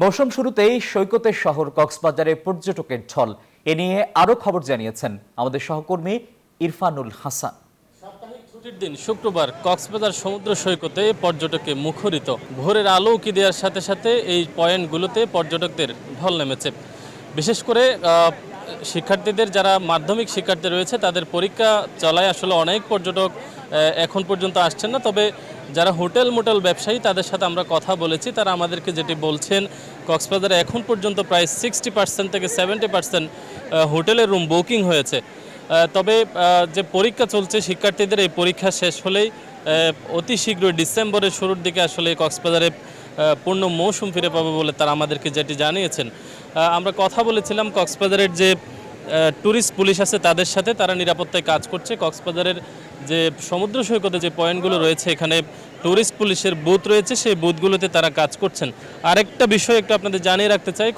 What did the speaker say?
মৌসুম শুরুতেই সৈকতের শহর কক্সবাজারে পর্যটকের ঢল। এ নিয়ে আরো খবর জানিয়েছেন আমাদের সহকর্মী ইরফানুল হাসান। সাপ্তাহিক ছুটির দিন শুক্রবার কক্সবাজার সমুদ্র সৈকতে পর্যটকে মুখরিত। ভোরের আলো উকি দেওয়ার সাথে সাথে এই পয়েন্টগুলোতে পর্যটকদের ঢল নেমেছে। বিশেষ করে শিক্ষার্থীদের, যারা মাধ্যমিক শিক্ষার্থী রয়েছে, তাদের পরীক্ষা চলায় আসলে অনেক পর্যটক এখন পর্যন্ত আসছেন না। তবে যারা মোটেল ব্যবসায়ী, তাদের সাথে আমরা কথা বলেছি, তারা আমাদেরকে যেটি বলছেন, কক্সবাজারে এখন পর্যন্ত প্রায় 60% থেকে 70% হোটেলের রুম বুকিং হয়েছে। তবে যে পরীক্ষা চলছে শিক্ষার্থীদের, এই পরীক্ষা শেষ হলেই অতি শীঘ্রই ডিসেম্বরের শুরুর দিকে আসলে কক্সবাজারে পূর্ণ মৌসুম ফিরে পাবে বলে তারা আমাদেরকে যেটি জানিয়েছেন। আমরা কথা বলেছিলাম কক্সবাজারের যে ট্যুরিস্ট পুলিশ আছে তাদের সাথে, তারা নিরাপত্তায় কাজ করছে। কক্সবাজারের যে সমুদ্র সৈকতে যে পয়েন্টগুলো রয়েছে, এখানে ট্যুরিস্ট পুলিশের বুথ রয়েছে, সেই বুথগুলোতে তারা কাজ করছেন। আরেকটা বিষয় একটু আপনাদের জানিয়ে রাখতে চাই,